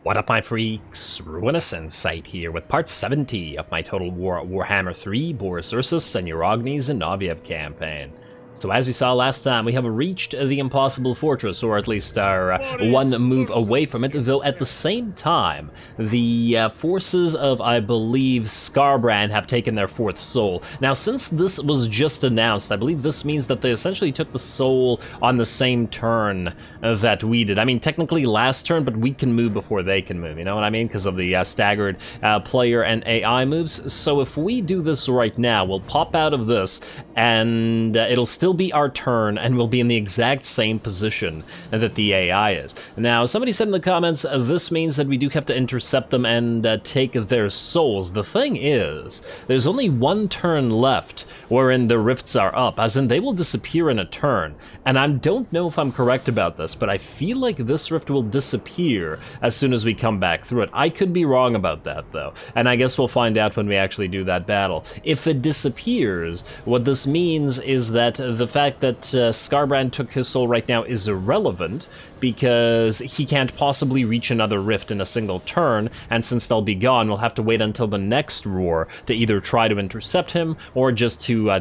What up, my freaks? RuinousInsight here with part 70 of my Total Warhammer 3 Boris Ursus and Noviev campaign. So as we saw last time, we have reached the impossible fortress, or at least are one move away from it, though at the same time, the forces of, I believe, Skarbrand have taken their fourth soul. Now, since this was just announced, I believe this means that they essentially took the soul on the same turn that we did. I mean, technically last turn, but we can move before they can move, you know what I mean? Because of the staggered player and AI moves. So if we do this right now, we'll pop out of this, and it'll still be our turn, and we'll be in the exact same position that the AI is. Now, somebody said in the comments, this means that we do have to intercept them and take their souls. The thing is, there's only one turn left wherein the rifts are up, as in they will disappear in a turn. And I don't know if I'm correct about this, but I feel like this rift will disappear as soon as we come back through it. I could be wrong about that, though, and I guess we'll find out when we actually do that battle. If it disappears, what this means is that the fact that Skarbrand took his soul right now is irrelevant, because he can't possibly reach another rift in a single turn, and since they'll be gone, we'll have to wait until the next roar to either try to intercept him, or just to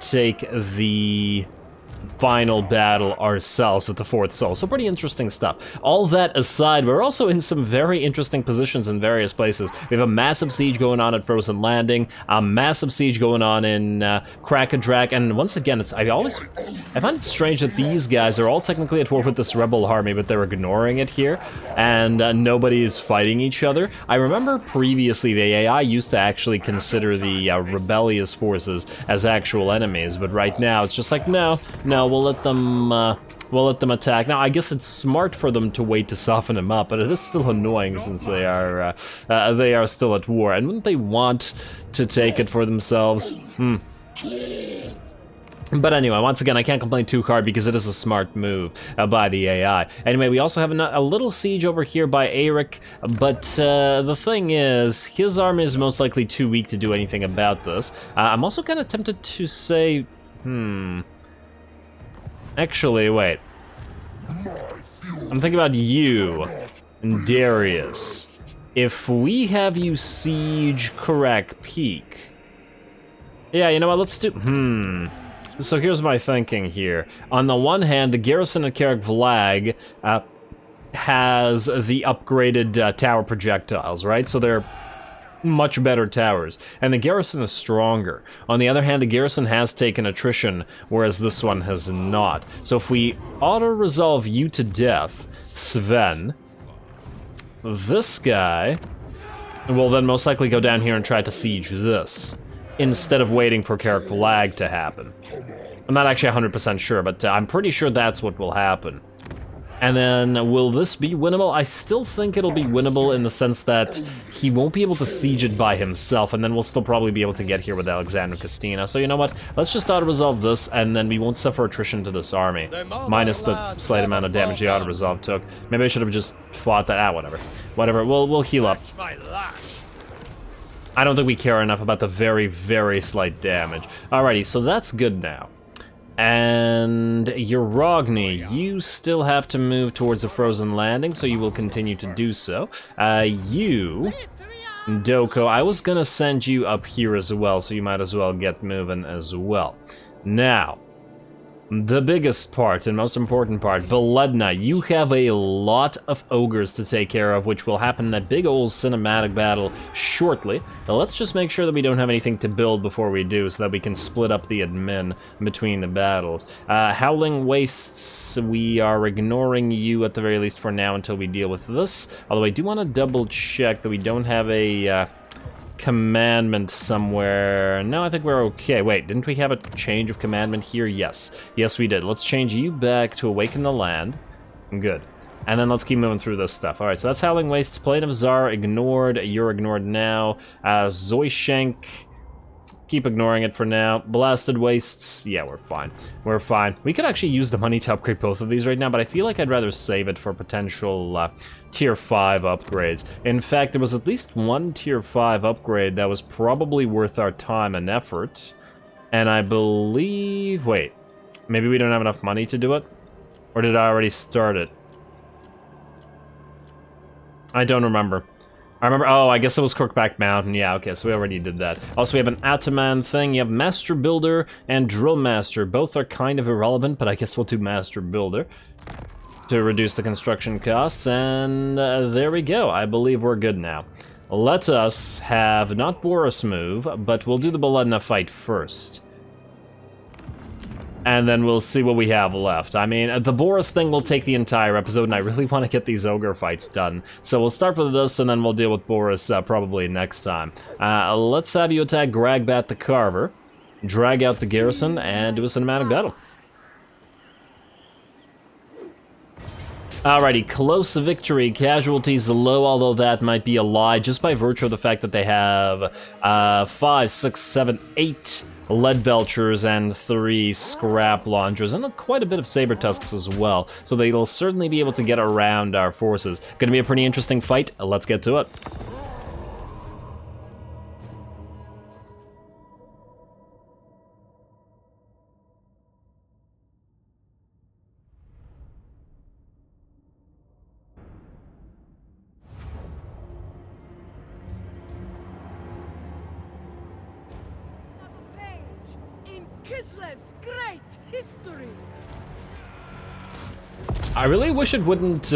take the final battle ourselves with the fourth soul. So pretty interesting stuff. All that aside, we're also in some very interesting positions in various places. We have a massive siege going on at Frozen Landing, a massive siege going on in Krakadrak, and once again, I find it strange that these guys are all technically at war with this rebel army, but they're ignoring it here, and nobody's fighting each other. I remember previously the AI used to actually consider the rebellious forces as actual enemies, but right now it's just like, no, we'll let them attack. Now, I guess it's smart for them to wait to soften them up, but it is still annoying since they are still at war. And wouldn't they want to take it for themselves? But anyway, once again, I can't complain too hard because it is a smart move by the AI. Anyway, we also have a little siege over here by Eric, but the thing is, his army is most likely too weak to do anything about this. I'm also kind of tempted to say, actually, wait. I'm thinking about you and Darius. If we have you siege Karak Peak... Yeah, you know what, let's do... So here's my thinking here. On the one hand, the garrison at Karak Vlag has the upgraded tower projectiles, right? So they're much better towers, and the garrison is stronger. On the other hand, the garrison has taken attrition, whereas this one has not. So if we auto-resolve you to death, Sven, this guy will then most likely go down here and try to siege this, instead of waiting for Karak Vlag to happen. I'm not actually 100% sure, but I'm pretty sure that's what will happen. And then, will this be winnable? I still think it'll be winnable in the sense that he won't be able to siege it by himself, and then we'll still probably be able to get here with Alexander Castina. So you know what? Let's just auto-resolve this, and then we won't suffer attrition to this army. Minus the slight amount of damage the auto-resolve took. Maybe I should have just fought that. Whatever. Whatever, we'll heal up. I don't think we care enough about the very, very slight damage. Alrighty, so that's good now. And Urogny, you still have to move towards the Frozen Landing, so you will continue to do so. You, Doko, I was gonna send you up here as well, so you might as well get moving as well. Now, the biggest part and most important part, Beledna, you have a lot of ogres to take care of, which will happen in a big old cinematic battle shortly. Now let's just make sure that we don't have anything to build before we do, so that we can split up the admin between the battles. Howling Wastes, we are ignoring you at the very least for now until we deal with this. Although I do want to double check that we don't have a commandment somewhere. No, I think we're okay. Wait, didn't we have a change of commandment here? Yes. Yes, we did. Let's change you back to Awaken the Land. Good. And then let's keep moving through this stuff. Alright, so that's Howling Wastes. Plane of Tsar, ignored. You're ignored now. Zoyshank, keep ignoring it for now. Blasted Wastes, yeah, we're fine. We're fine. We could actually use the money to upgrade both of these right now, but I feel like I'd rather save it for potential Tier 5 upgrades. In fact, there was at least one Tier 5 upgrade that was probably worth our time and effort. And I believe... Wait. Maybe we don't have enough money to do it? Or did I already start it? I don't remember. I remember, oh, I guess it was Crookback Mountain. Yeah, okay, so we already did that. Also, we have an Ataman thing. You have Master Builder and Drill Master. Both are kind of irrelevant, but I guess we'll do Master Builder to reduce the construction costs. And there we go. I believe we're good now. Let us have not Boris move, but we'll do the Beledna fight first. And then we'll see what we have left. I mean, the Boris thing will take the entire episode, and I really want to get these ogre fights done. So we'll start with this, and then we'll deal with Boris probably next time. Let's have you attack Gragbat the Carver, drag out the garrison, and do a cinematic battle. Alrighty, close victory, casualties low, although that might be a lie, just by virtue of the fact that they have 5, 6, 7, 8 lead belchers and 3 scrap launchers, and quite a bit of saber tusks as well, so they'll certainly be able to get around our forces. Gonna be a pretty interesting fight. Let's get to it. Kislev's great history. I really wish it wouldn't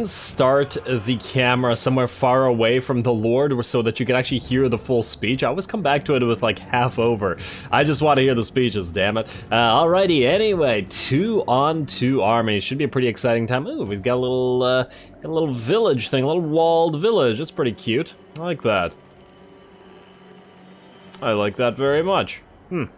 start the camera somewhere far away from the Lord so that you can actually hear the full speech. I always come back to it with like half over. I just want to hear the speeches, damn it. Alrighty, anyway, 2-on-2 armies. Should be a pretty exciting time. Ooh, we've got a little village thing, a little walled village. It's pretty cute. I like that. I like that very much.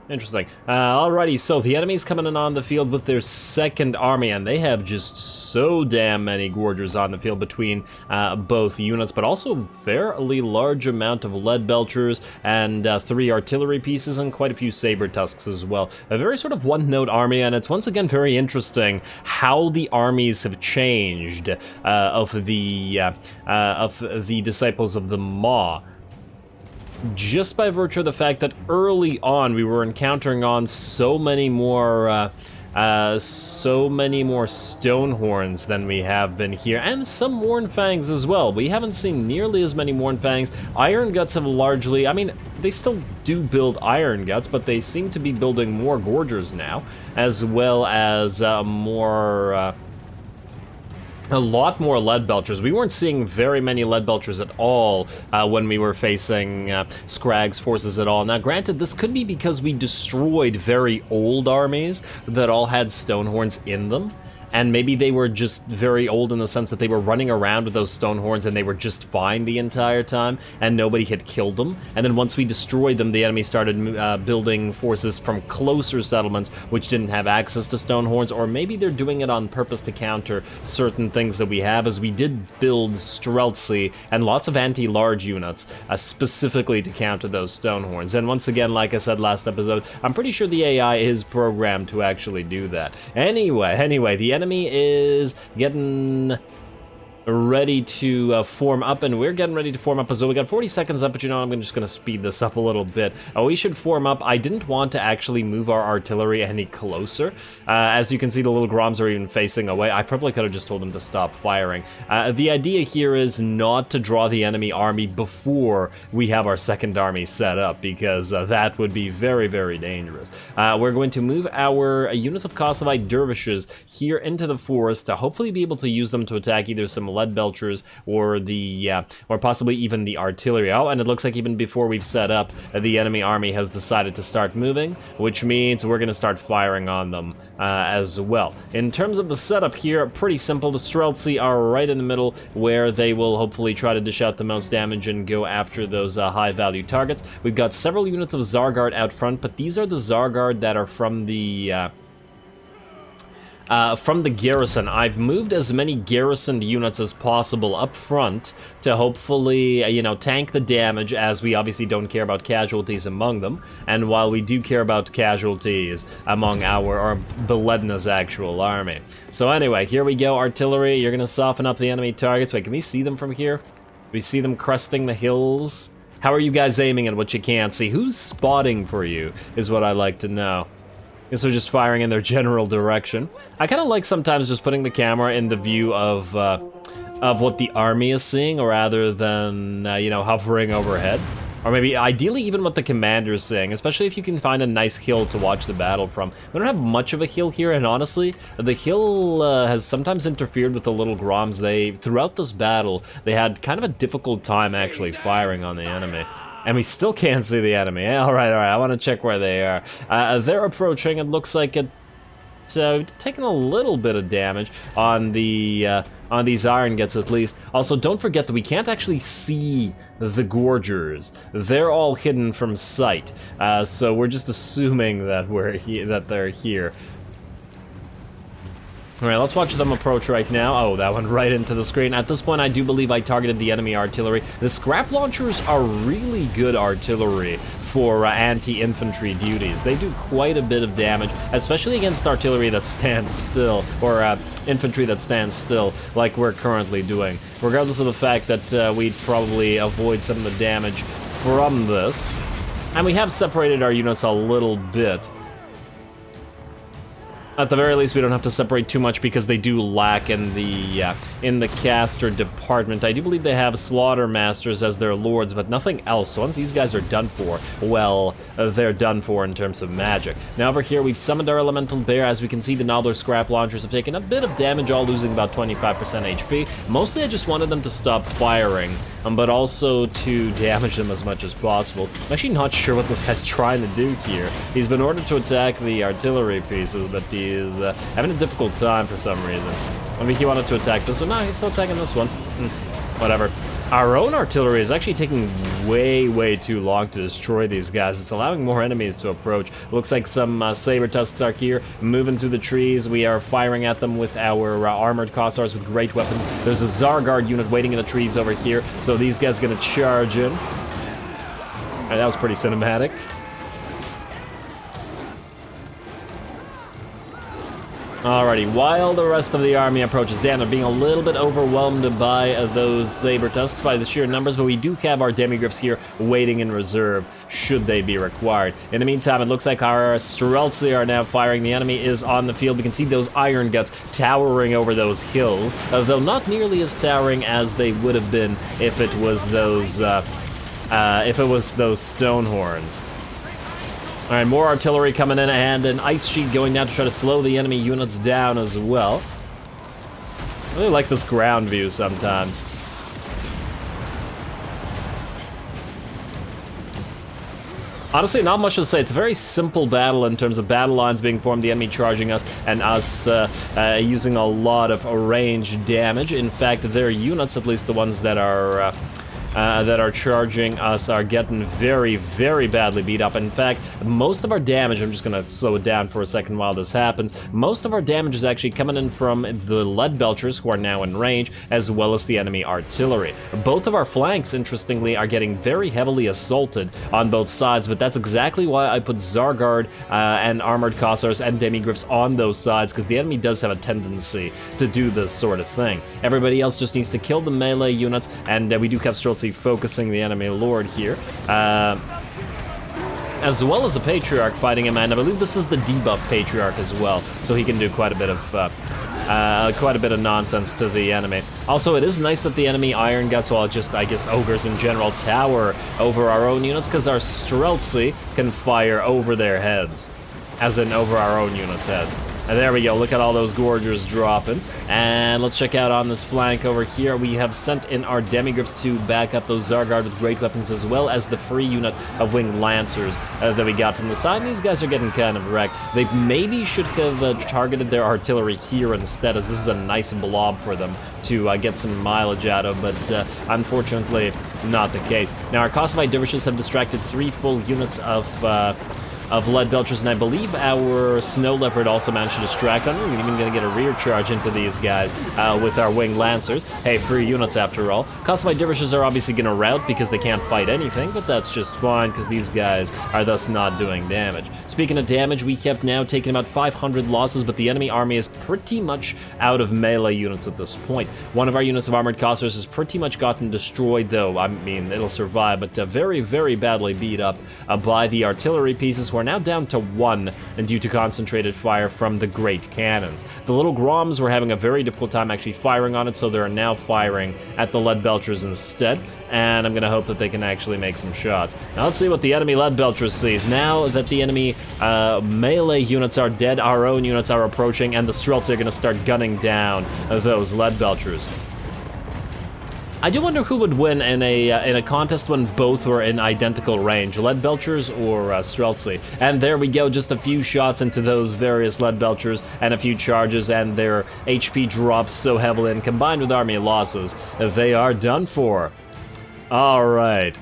Interesting. Alrighty, so the enemy's coming in on the field with their second army, and they have just so damn many gorgers on the field between both units, but also fairly large amount of lead belchers and 3 artillery pieces and quite a few saber tusks as well. A very sort of one-note army, and it's once again very interesting how the armies have changed of the disciples of the Maw. Just by virtue of the fact that early on we were encountering on so many more Stonehorns than we have been here, and some Mournfangs as well. We haven't seen nearly as many Mournfangs. Iron Guts have largely, I mean, they still do build Iron Guts, but they seem to be building more Gorgers now, as well as a lot more lead belchers. We weren't seeing very many lead belchers at all when we were facing Scragg's forces at all. Now granted, this could be because we destroyed very old armies that all had Stonehorns in them, and maybe they were just very old in the sense that they were running around with those Stonehorns and they were just fine the entire time and nobody had killed them. And then once we destroyed them, the enemy started building forces from closer settlements which didn't have access to Stonehorns, or maybe they're doing it on purpose to counter certain things that we have, as we did build Streltsy and lots of anti-large units specifically to counter those Stonehorns. And once again, like I said last episode, I'm pretty sure the AI is programmed to actually do that. Anyway, the enemy is getting ready to form up, and we're getting ready to form up as well. We got 40 seconds up, but you know, I'm just going to speed this up a little bit. We should form up. I didn't want to actually move our artillery any closer. As you can see, the little Groms are even facing away. I probably could have just told them to stop firing. The idea here is not to draw the enemy army before we have our second army set up, because that would be very, very dangerous. We're going to move our units of Kosovite dervishes here into the forest to hopefully be able to use them to attack either some lead belchers or or possibly even the artillery. Oh, and it looks like even before we've set up, the enemy army has decided to start moving, which means we're going to start firing on them as well. In terms of the setup here, pretty simple. The Streltsy are right in the middle, where they will hopefully try to dish out the most damage and go after those high-value targets. We've got several units of Zargard out front, but these are the Zargard that are from the garrison. I've moved as many garrisoned units as possible up front to hopefully, you know, tank the damage, as we obviously don't care about casualties among them. And while we do care about casualties among our Beledna's actual army. So anyway, here we go. Artillery, you're going to soften up the enemy targets. Wait, can we see them from here? We see them cresting the hills. How are you guys aiming at what you can't see? Who's spotting for you is what I'd like to know. And so just firing in their general direction. I kind of like sometimes just putting the camera in the view of what the army is seeing, rather than, you know, hovering overhead. Or maybe, ideally, even what the commander's saying, especially if you can find a nice hill to watch the battle from. We don't have much of a hill here, and honestly, the hill has sometimes interfered with the little Groms. Throughout this battle, they had kind of a difficult time actually firing on the enemy. And we still can't see the enemy. Alright, I want to check where they are. They're approaching. It looks like taking a little bit of damage on these iron gets at least. Also, don't forget that we can't actually see the Gorgers. They're all hidden from sight, so we're just assuming that they're here. Alright, let's watch them approach right now. Oh, that went right into the screen. At this point, I do believe I targeted the enemy artillery. The scrap launchers are really good artillery for anti-infantry duties. They do quite a bit of damage, especially against artillery that stands still, or infantry that stands still, like we're currently doing. Regardless of the fact that we'd probably avoid some of the damage from this. And we have separated our units a little bit. At the very least, we don't have to separate too much because they do lack in the caster department. I do believe they have slaughter masters as their lords, but nothing else. So once these guys are done for, well, they're done for in terms of magic. Now over here, we've summoned our elemental bear. As we can see, the Noddler scrap launchers have taken a bit of damage, all losing about 25% HP. Mostly, I just wanted them to stop firing, but also to damage them as much as possible. I'm actually not sure what this guy's trying to do here. He's been ordered to attack the artillery pieces, but he is having a difficult time for some reason. I mean, he wanted to attack this one. No, he's still attacking this one. Whatever. Our own artillery is actually taking way too long to destroy these guys. It's allowing more enemies to approach. Looks like some saber tusks are here, moving through the trees. We are firing at them with our armored Kossars with great weapons. There's a Tzar Guard unit waiting in the trees over here, so these guys are gonna charge in. Alright, that was pretty cinematic. Alrighty, while the rest of the army approaches, damn, they're being a little bit overwhelmed by those saber tusks, by the sheer numbers, but we do have our demigriffs here waiting in reserve, should they be required. In the meantime, it looks like our Streltsy are now firing. The enemy is on the field. We can see those iron guts towering over those hills, though not nearly as towering as they would have been if it was those stone horns. Alright, more artillery coming in, and an ice sheet going down to try to slow the enemy units down as well. I really like this ground view sometimes. Honestly, not much to say. It's a very simple battle in terms of battle lines being formed, the enemy charging us, and us using a lot of range damage. In fact, their units, at least the ones that are charging us, are getting very badly beat up. In fact, most of our damage, I'm just gonna slow it down for a second while this happens, most of our damage is actually coming in from the lead belchers, who are now in range, as well as the enemy artillery. Both of our flanks, interestingly, are getting very heavily assaulted on both sides, but that's exactly why I put Tzar Guard and armored Kossars and demigriffs on those sides, because the enemy does have a tendency to do this sort of thing. Everybody else just needs to kill the melee units, and we do have Streltsy focusing the enemy lord here, as well as the Patriarch fighting him, and I believe this is the debuff Patriarch as well, so he can do quite a bit of nonsense to the enemy. Also, it is nice that the enemy iron guts, well, just, I guess, ogres in general, tower over our own units, because our Streltsy can fire over their heads, as in over our own units' heads. And there we go, look at all those Gorgers dropping. And let's check out on this flank over here. We have sent in our demigriffs to back up those Tzar Guard with great weapons, as well as the free unit of winged lancers that we got from the side. And these guys are getting kind of wrecked. They maybe should have targeted their artillery here instead, as this is a nice blob for them to get some mileage out of, but unfortunately not the case. Now our Kossovite dervishes have distracted 3 full units of lead belchers, and I believe our snow leopard also managed to distract them. We're even going to get a rear charge into these guys with our winged lancers. Hey, 3 units after all. Kossovite dervishes are obviously going to rout because they can't fight anything, but that's just fine because these guys are thus not doing damage. Speaking of damage, we kept now taking about 500 losses, but the enemy army is pretty much out of melee units at this point. One of our units of armored Kossars has pretty much gotten destroyed, though. I mean, it'll survive, but very badly beat up by the artillery pieces, who are now down to 1 and due to concentrated fire from the great cannons. The little Groms were having a very difficult time actually firing on it, so they're now firing at the lead belchers instead, and I'm going to hope that they can actually make some shots. Now let's see what the enemy lead belchers sees. Now that the enemy melee units are dead, our own units are approaching, and the Streltsy are going to start gunning down those lead belchers. I do wonder who would win in a contest when both were in identical range, lead belchers or Streltsy. And there we go, just a few shots into those various lead belchers and a few charges, and their HP drops so heavily, and combined with army losses, they are done for. All right.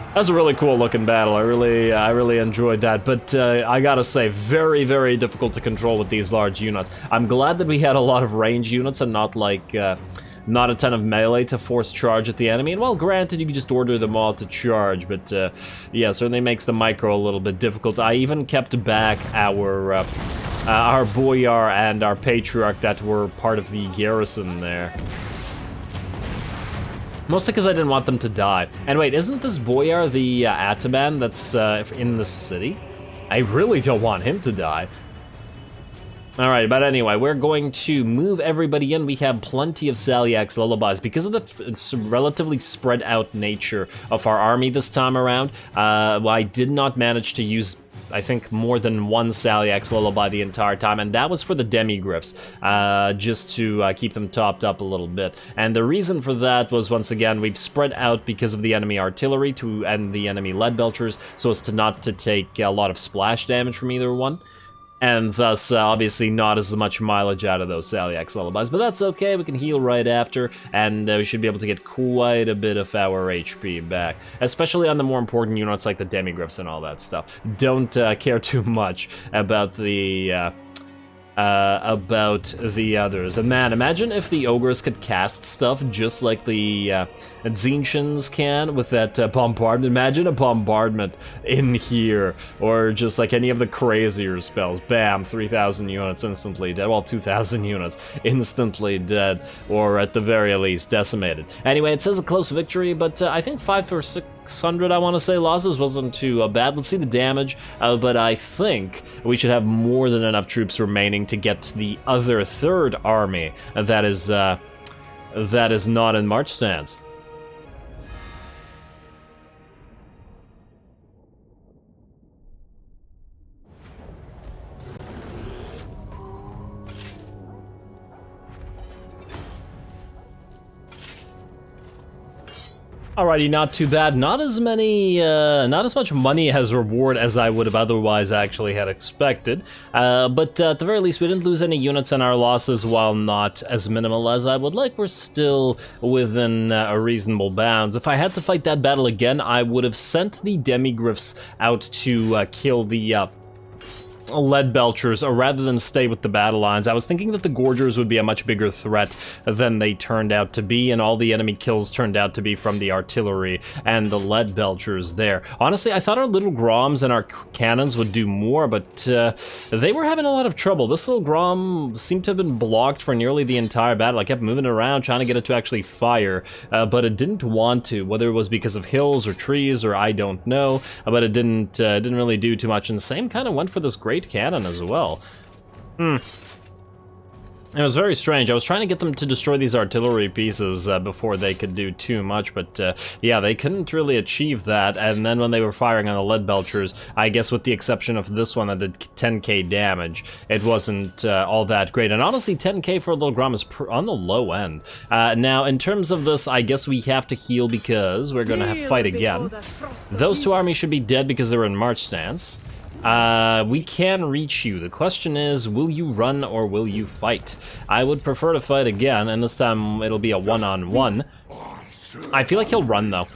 That was a really cool looking battle. I really enjoyed that, but I gotta say, very, very difficult to control with these large units. I'm glad that we had a lot of range units and not like not a ton of melee to force charge at the enemy. And well, granted, you can just order them all to charge, but yeah, certainly makes the micro a little bit difficult. I even kept back our boyar and our patriarch that were part of the garrison there. Mostly because I didn't want them to die. And wait, isn't this boyar the ataman that's in the city? I really don't want him to die. Alright, but anyway, we're going to move everybody in. We have plenty of Salyak's lullabies. Because of the relatively spread out nature of our army this time around, I did not manage to use, I think, more than one Salyak's lullaby the entire time, and that was for the demigriffs, just to keep them topped up a little bit. And the reason for that was, once again, we've spread out because of the enemy artillery and the enemy lead belchers, so as to not to take a lot of splash damage from either one. And thus, obviously, not as much mileage out of those Salyak's lullabies. But that's okay, we can heal right after, and we should be able to get quite a bit of our HP back. Especially on the more important units like the demigriffs and all that stuff. Don't care too much about the others. And man, imagine if the ogres could cast stuff just like the Tzeentchins can with that bombardment. Imagine a bombardment in here, or just like any of the crazier spells. Bam, 3,000 units instantly dead. Well, 2,000 units instantly dead, or at the very least decimated. Anyway, it says a close victory, but I think 5 or 600, I want to say, losses wasn't too bad. Let's see the damage, but I think we should have more than enough troops remaining to get to the other third army that is not in march stance. Alrighty, not too bad. Not as much money as reward as I would have otherwise actually had expected. But at the very least, we didn't lose any units, and our losses, while not as minimal as I would like, were still within a reasonable bounds. If I had to fight that battle again, I would have sent the demigriffs out to kill the lead belchers, or rather than stay with the battle lines. I was thinking that the gorgers would be a much bigger threat than they turned out to be, and all the enemy kills turned out to be from the artillery and the lead belchers there. Honestly, I thought our little groms and our cannons would do more, but they were having a lot of trouble. This little grom seemed to have been blocked for nearly the entire battle. I kept moving it around trying to get it to actually fire, but it didn't want to, whether it was because of hills or trees or I don't know, but it didn't really do too much, and the same kind of went for this great cannon as well. It was very strange. I was trying to get them to destroy these artillery pieces before they could do too much, but yeah, they couldn't really achieve that. And then when they were firing on the lead belchers, I guess with the exception of this one that did 10k damage, it wasn't all that great. And honestly, 10k for a little grom is on the low end. Now, in terms of this, I guess we have to heal because we're going to have to fight again. Those two armies should be dead because they're in march stance. We can reach you. The question is, will you run or will you fight? I would prefer to fight again, and this time it'll be a one-on-one. I feel like he'll run, though.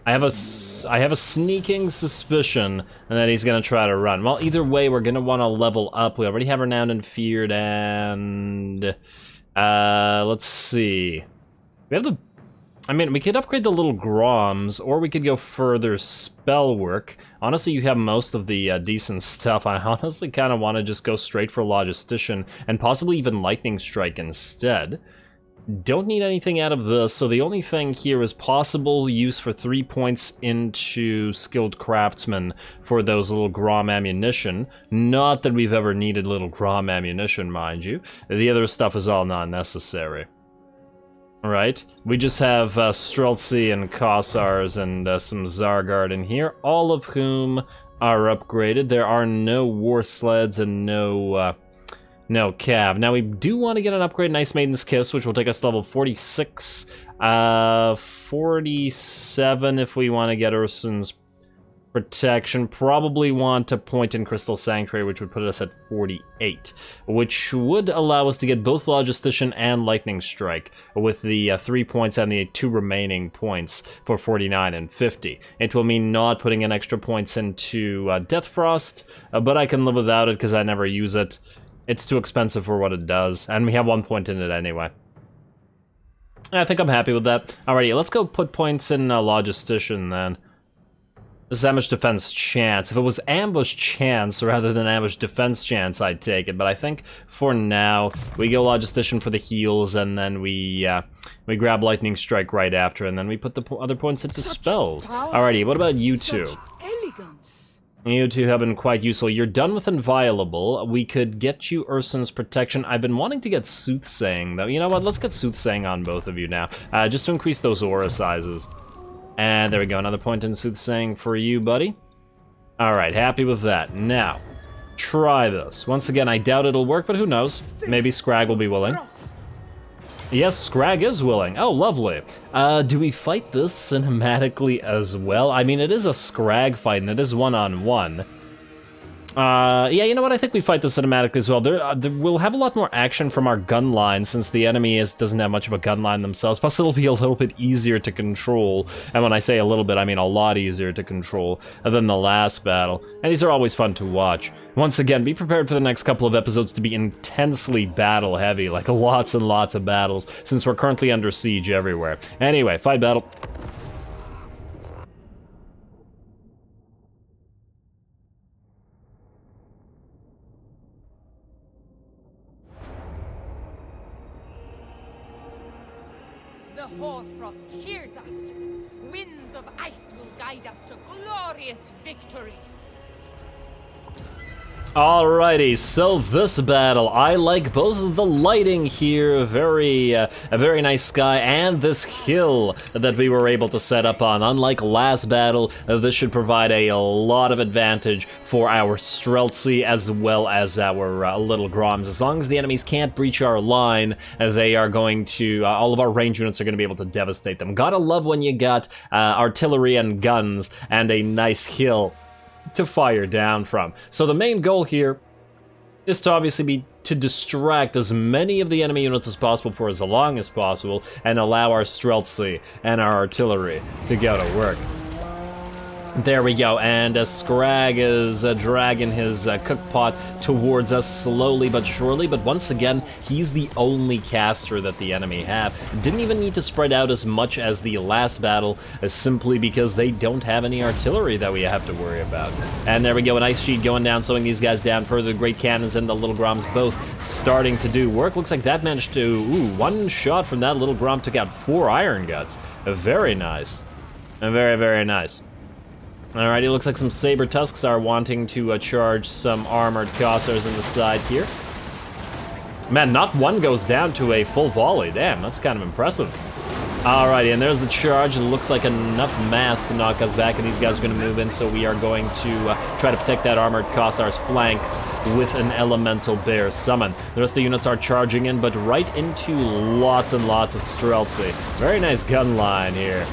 I have a sneaking suspicion that he's gonna try to run. Well, either way, we're gonna want to level up. We already have Renowned and Feared, and let's see. We have the. I mean, we could upgrade the little groms, or we could go further spell work. Honestly, you have most of the decent stuff. I honestly kind of want to just go straight for Logistician, and possibly even Lightning Strike instead. Don't need anything out of this, so the only thing here is possible use for 3 points into Skilled Craftsman for those little Grom ammunition. Not that we've ever needed little Grom ammunition, mind you. The other stuff is all non-necessary. Right? We just have Streltsy and Kossars and some Zargard in here, all of whom are upgraded. There are no War Sleds and no Cav. Now we do want to get an upgrade in Ice Maiden's Kiss, which will take us to level 46. 47 if we want to get Ursun's Protection. Probably want to point in Crystal Sanctuary, which would put us at 48. Which would allow us to get both Logistician and Lightning Strike, with the 3 points and the 2 remaining points for 49 and 50. It will mean not putting in extra points into Death Frost, but I can live without it because I never use it. It's too expensive for what it does, and we have 1 point in it anyway. I think I'm happy with that. Alrighty, let's go put points in Logistician then. This is Ambush Defense Chance. If it was Ambush Chance rather than Ambush Defense Chance, I'd take it, but I think for now, we go Logistician for the heals, and then we grab Lightning Strike right after, and then we put the other points into spells. Alrighty, what about you two? Elegance. You two have been quite useful. You're done with Inviolable. We could get you Ursun's Protection. I've been wanting to get Soothsaying, though. You know what? Let's get Soothsaying on both of you now, just to increase those aura sizes. And there we go. Another point in Soothsaying for you, buddy. Alright, happy with that. Now, try this. Once again, I doubt it'll work, but who knows? Maybe Scrag will be willing. Yes, Scrag is willing. Oh, lovely. Do we fight this cinematically as well? I mean, it is a Scrag fight, and it is one-on-one. Yeah, you know what? I think we fight this cinematically as well. We'll have a lot more action from our gun line, since the enemy doesn't have much of a gun line themselves. Plus, it'll be a little bit easier to control. And when I say a little bit, I mean a lot easier to control than the last battle. And these are always fun to watch. Once again, be prepared for the next couple of episodes to be intensely battle-heavy, like lots and lots of battles, since we're currently under siege everywhere. Anyway, fight battle. The hoarfrost hears us. Winds of ice will guide us to glorious victory. Alrighty, so this battle, I like both of the lighting here, a very nice sky, and this hill that we were able to set up on. Unlike last battle, this should provide a lot of advantage for our Streltsy as well as our little Groms. As long as the enemies can't breach our line, they are going to, all of our range units are going to be able to devastate them. Gotta love when you got artillery and guns and a nice hill to fire down from. So the main goal here is to obviously be to distract as many of the enemy units as possible for as long as possible and allow our Streltsy and our artillery to go to work. There we go, and Scrag is dragging his cookpot towards us slowly but surely, but once again, he's the only caster that the enemy have. Didn't even need to spread out as much as the last battle, simply because they don't have any artillery that we have to worry about. And there we go, an Ice Sheet going down, slowing these guys down further. The Great Cannons and the Little Groms both starting to do work. Looks like that managed to, ooh, one shot from that Little Grom took out 4 Iron Guts. Very nice. Very, very nice. Alright, it looks like some Saber Tusks are wanting to charge some Armored Kossars in the side here. Man, not one goes down to a full volley. Damn, that's kind of impressive. Alrighty, and there's the charge. It looks like enough mass to knock us back, and these guys are going to move in, so we are going to try to protect that Armored Kossar's flanks with an Elemental Bear Summon. The rest of the units are charging in, but right into lots and lots of Streltsy. Very nice gun line here.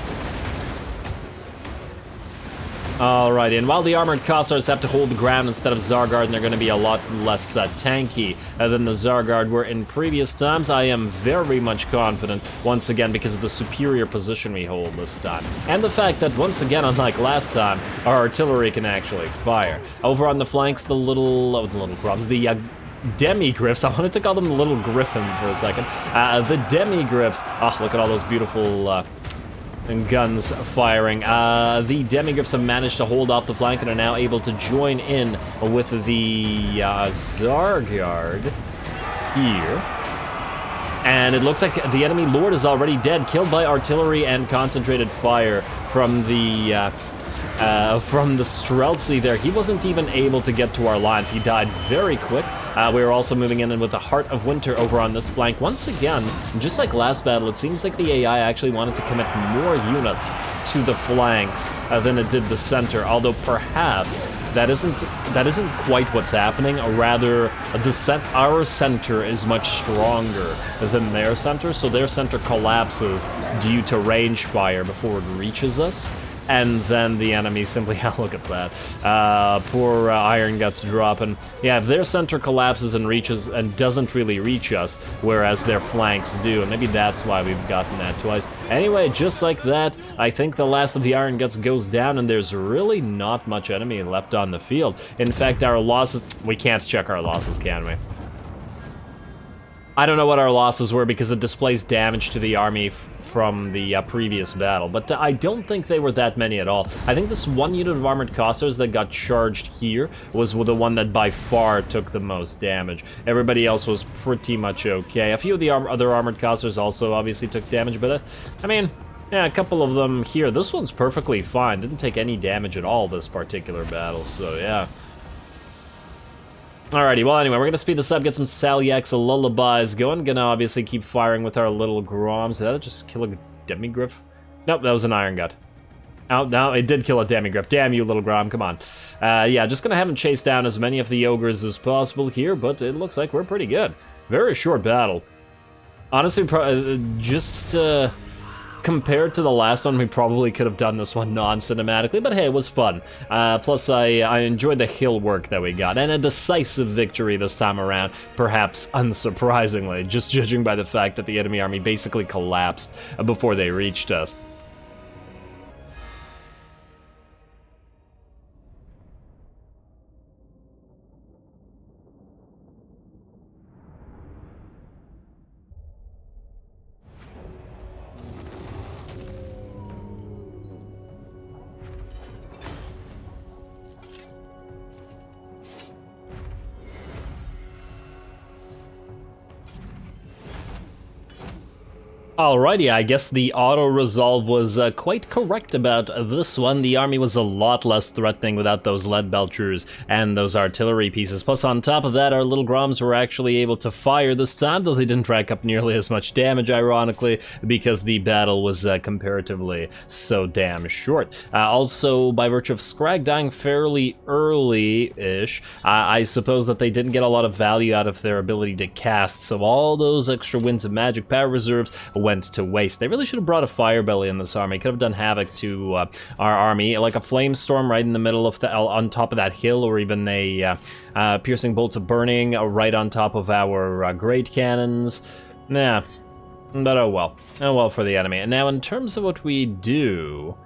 Alrighty, and while the Armored Kossars have to hold the ground instead of Zargard, and they're going to be a lot less tanky than the Zargard were in previous times, I am very much confident, once again, because of the superior position we hold this time. And the fact that, once again, unlike last time, our artillery can actually fire. Over on the flanks, the little Grubs, the Demi-Griffs, I wanted to call them the Little Griffins for a second. The Demi-Griffs, oh, look at all those beautiful and guns firing. The Demigriffs have managed to hold off the flank and are now able to join in with the Zargard here. And it looks like the enemy lord is already dead, killed by artillery and concentrated fire from the Streltsy there. He wasn't even able to get to our lines. He died very quick. We were also moving in with the Heart of Winter over on this flank. Once again, just like last battle, it seems like the AI actually wanted to commit more units to the flanks than it did the center, although perhaps that isn't quite what's happening. Rather, our center is much stronger than their center, so their center collapses due to range fire before it reaches us. And then the enemy simply, look at that. Poor Iron Guts dropping. Yeah, if their center collapses and reaches and doesn't really reach us, whereas their flanks do, and maybe that's why we've gotten that twice. Anyway, just like that, I think the last of the Iron Guts goes down, and there's really not much enemy left on the field. In fact, our losses, we can't check our losses, can we? I don't know what our losses were because it displays damage to the army from the previous battle, but I don't think they were that many at all. I think this one unit of armored cossars that got charged here was the one that by far took the most damage. Everybody else was pretty much okay. A few of the other armored cossars also obviously took damage, but I mean, yeah, a couple of them here. This one's perfectly fine. Didn't take any damage at all this particular battle, so yeah. Alrighty, well anyway, we're gonna speed this up, get some Salyaks lullabies going. Gonna obviously keep firing with our little Groms. Did that just kill a Demigriff? Nope, that was an Iron Gut. Oh, no, it did kill a Demigriff. Damn you, little Grom, come on. Yeah, just gonna have him chase down as many of the ogres as possible here, but it looks like we're pretty good. Very short battle. Honestly, compared to the last one, we probably could have done this one non-cinematically, but hey, it was fun. Plus, I enjoyed the hill work that we got, and a decisive victory this time around, perhaps unsurprisingly, just judging by the fact that the enemy army basically collapsed before they reached us. Alrighty, I guess the auto-resolve was quite correct about this one. The army was a lot less threatening without those lead belchers and those artillery pieces. Plus, on top of that, our little Groms were actually able to fire this time, though they didn't rack up nearly as much damage, ironically, because the battle was comparatively so damn short. Also, by virtue of Scrag dying fairly early-ish, I suppose that they didn't get a lot of value out of their ability to cast, so all those extra Winds of Magic power reserves went to waste. They really should have brought a Fire Belly in this army. Could have done havoc to our army, like a Flame Storm right in the middle of on top of that hill, or even a Piercing Bolts of Burning right on top of our Great Cannons. Nah, but oh well. Oh well for the enemy. And now in terms of what we do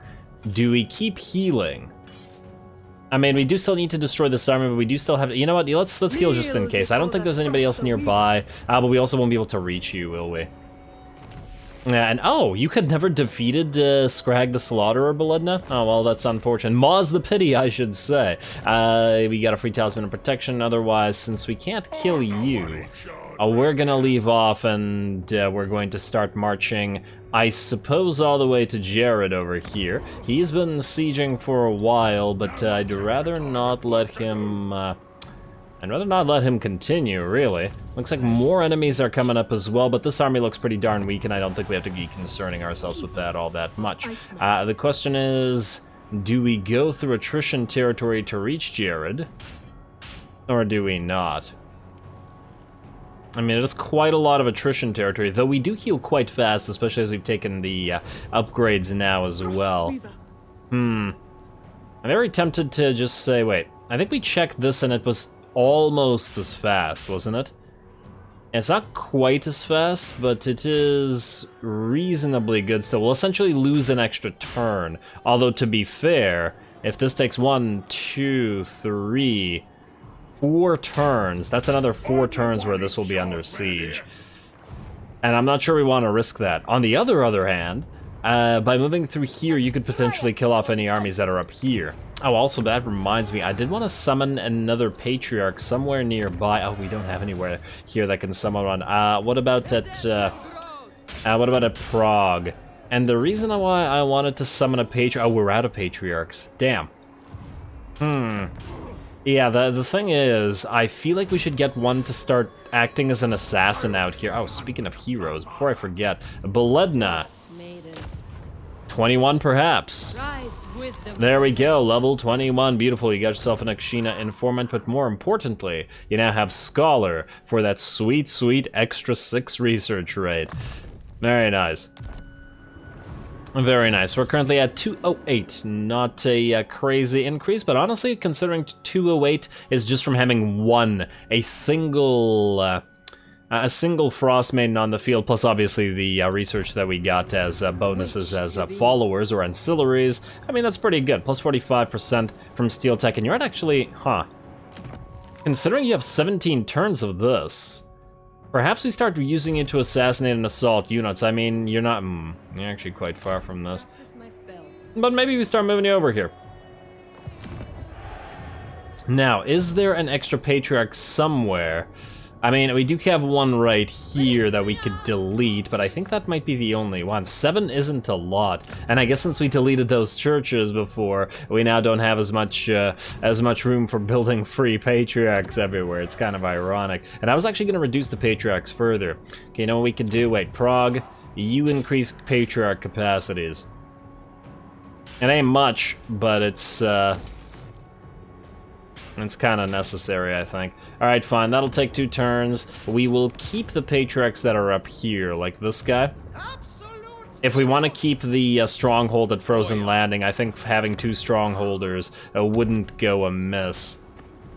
we keep healing? I mean, we do still need to destroy this army, but we do still have... You know what? Let's heal just in case. I don't think there's anybody else nearby, but we also won't be able to reach you, will we? And oh, you had never defeated Scrag the Slaughterer, Belidna? Oh, well, that's unfortunate. Maw's the pity, I should say. We got a free Talisman of Protection. Otherwise, since we can't kill you, we're gonna leave off and we're going to start marching, I suppose, all the way to Jared over here. He's been sieging for a while, but I'd rather not let him... I'd rather not let him continue, really. Looks like more enemies are coming up as well, but this army looks pretty darn weak, and I don't think we have to be concerning ourselves with that all that much. The question is, do we go through attrition territory to reach Jared? Or do we not? I mean, it is quite a lot of attrition territory, though we do heal quite fast, especially as we've taken the upgrades now as well. I'm very tempted to just say, wait, I think we checked this and it was almost as fast, wasn't it? It's not quite as fast, but it is reasonably good still. We'll essentially lose an extra turn. Although, to be fair, if this takes 1, 2, 3, 4 turns, that's another 4 turns where this will be under siege. And I'm not sure we want to risk that. On the other hand, By moving through here, you could potentially kill off any armies that are up here. Oh, also, that reminds me, I did want to summon another Patriarch somewhere nearby. Oh, we don't have anywhere here that can summon one. What about at Prague? And the reason why I wanted to summon a Patriarch... Oh, we're out of Patriarchs. Damn. Yeah, the thing is, I feel like we should get one to start acting as an assassin out here. Oh, speaking of heroes, before I forget, Beledna. 21 perhaps. There we go, level 21, beautiful. You got yourself an Akshina Informant, but more importantly, you now have Scholar for that sweet, sweet extra 6 research rate. Very nice. Very nice. We're currently at 208. Not a crazy increase, but honestly, considering 208 is just from having a single Frost Maiden on the field, plus obviously the research that we got as bonuses as followers or ancillaries. I mean, that's pretty good. Plus 45% from Steel Tech, and you're at actually, considering you have 17 turns of this, perhaps we start using it to assassinate and assault units. I mean, you're actually quite far from this. But maybe we start moving you over here. Now, is there an extra Patriarch somewhere? I mean, we do have one right here that we could delete, but I think that might be the only one. 7 isn't a lot, and I guess since we deleted those churches before, we now don't have as much room for building free Patriarchs everywhere. It's kind of ironic. And I was actually going to reduce the Patriarchs further. Okay, you know what we can do? Wait, Prague, you increase Patriarch capacities. It ain't much, but it's kind of necessary, I think. Alright, fine, that'll take 2 turns. We will keep the Patriarchs that are up here, like this guy. If we want to keep the stronghold at Frozen Landing, I think having 2 strongholders wouldn't go amiss,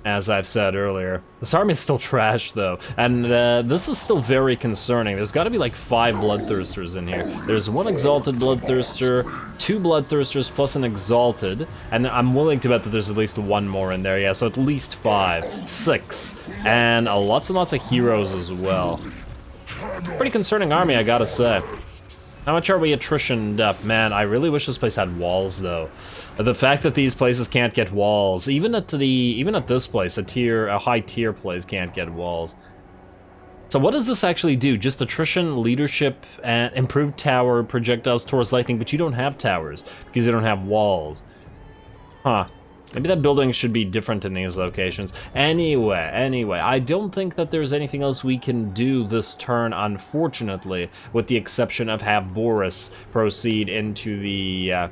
as I've said earlier. This army is still trash, though, and this is still very concerning. There's got to be like 5 Bloodthirsters in here. There's 1 Exalted Bloodthirster, 2 Bloodthirsters plus an Exalted, and I'm willing to bet that there's at least 1 more in there, yeah, so at least 5, 6, and lots and lots of heroes as well. Pretty concerning army, I gotta say. How much are we attritioned up? Man, I really wish this place had walls, though. The fact that these places can't get walls, even at this place, a high tier place can't get walls. So what does this actually do? Just attrition, leadership, and improved tower, projectiles towards lightning, but you don't have towers because you don't have walls. Huh. Maybe that building should be different in these locations. Anyway, I don't think that there's anything else we can do this turn, unfortunately, with the exception of have Boris proceed into the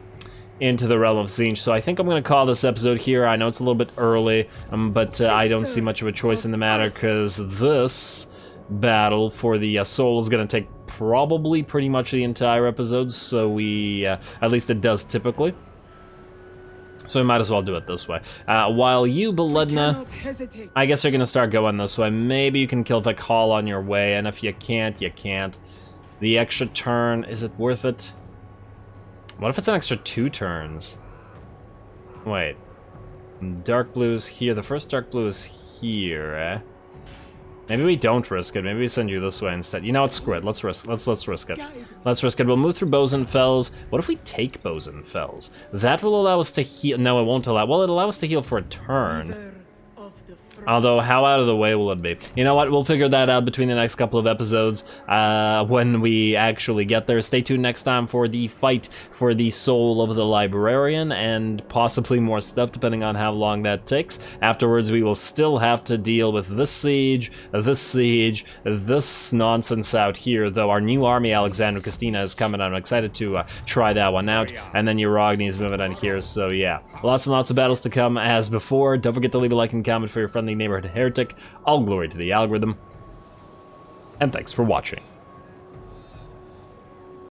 Realm of Tzeentch. So I think I'm going to call this episode here. I know it's a little bit early, but I don't see much of a choice in the matter, because this battle for the soul is going to take probably pretty much the entire episode, so at least it does typically. So we might as well do it this way. While you, Beledna, I guess you're going to start going this way. Maybe you can kill Vikhal on your way, and if you can't, you can't. The extra turn, is it worth it? What if it's an extra 2 turns? Wait. Dark blue is here. The first dark blue is here, eh? Maybe we don't risk it. Maybe we send you this way instead. You know what? Screw it. Let's risk it. Let's risk it. Let's risk it. We'll move through Bozen Fells. What if we take Bozen Fells? That will allow us to heal. No, it won't allow. Well, it'll allow us to heal for a turn. Although, how out of the way will it be? You know what? We'll figure that out between the next couple of episodes when we actually get there. Stay tuned next time for the fight for the soul of the librarian and possibly more stuff, depending on how long that takes. Afterwards, we will still have to deal with this siege, this nonsense out here, though our new army, Alexander Christina, is coming. I'm excited to try that one out. And then Uragni is moving on here, so yeah. Lots and lots of battles to come as before. Don't forget to leave a like and comment for your friendly neighborhood heretic. All glory to the algorithm, and thanks for watching.